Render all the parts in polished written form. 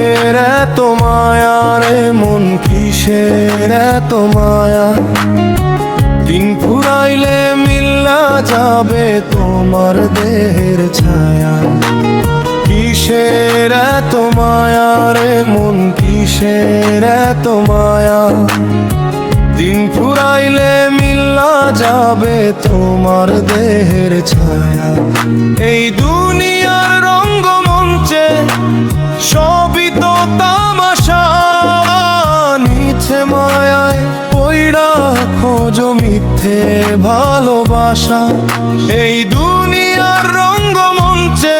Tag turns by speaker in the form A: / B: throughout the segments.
A: কিসের এত মায়া রে মন, কিসের এত মায়া? দিন ফুরাইলে মিল্লা যাবে তোমার দেহের ছায়া। কিসের এত মায়া রে মন, কিসের এত মায়া? দিন ফুরাইলে মিল্লা যাবে তোমার দেহের ছায়া। এই দুনিয়ার রঙ্গমঞ্চে সবই তো তামাশা, নিছে মায়ায় পইড়া খোঁজো মিথ্যে ভালোবাসা। এই দুনিয়ার রঙ্গমঞ্চে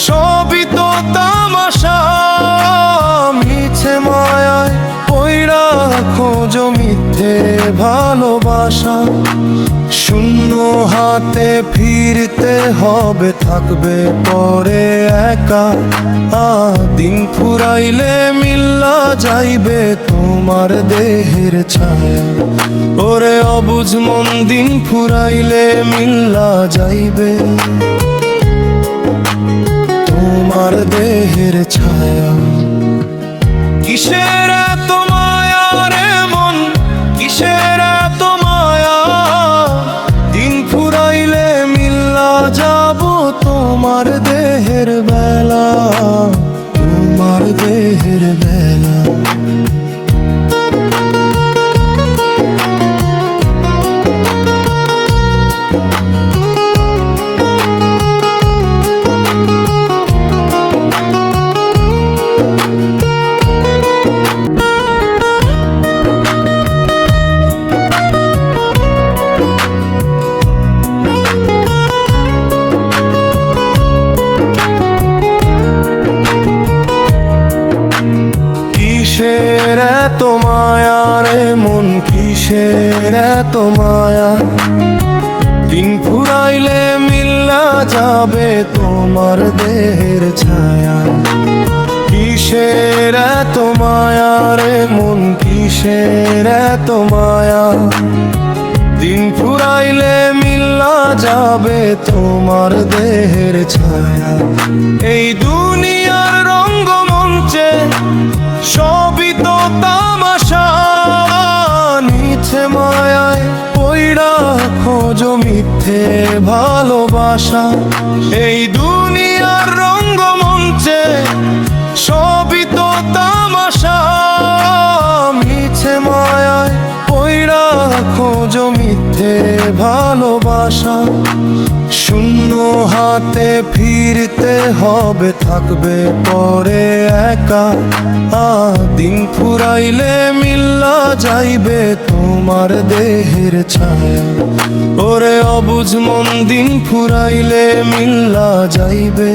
A: সবই তো তামাশা, মিছে মায়ায় পইড়া খোঁজো মিথ্যে ভালোবাসা। শূন্য হাতে ফিরতে হবে, থাকবে পরে একা। দিন ফুরাইলে মিল্লা যাইবে তোমার দেহের ছায়া। ওরে অবুঝ মন, দিন ফুরাইলে মিল্লা যাইবে তোমার দেহের ছায়া। কিসের এত মায়া রে মন, কিসের এত মায়া? দিন ফুরাইলে মিল্লা যাব তোমার দেহের বেলা, তোমার দেহের বেলা। কিসের এত মায়া রে মন, কিসের এত মায়া? দিন ফুরাইলে মিল্লা যাবে তোমার দেহের ছায়া। কিসের এত মায়া রে মন, কিসের এত মায়া? দিন ফুরাইলে মিল্লা যাবে তোমার দেহের ছায়া। এই দুনিয়ার রঙ্গমঞ্চে সবই তো তামাশা, নিছে মায়ায় পইড়া খোঁজো মিথ্যে ভালোবাসা। এই দুনিয়ার রঙ্গমঞ্চে সবই তো তামাশা, মিছে মায়ায় পইড়া খোঁজো মিথ্যে ভালোবাসা। শূন্য হাতে ফিরতে হবে, থাকবে পরে একা। দিন ফুরাইলে মিল্লা যাইবে তোমার দেহের ছায়া। ওরে অবুঝ মন, দিন ফুরাইলে মিল্লা যাইবে।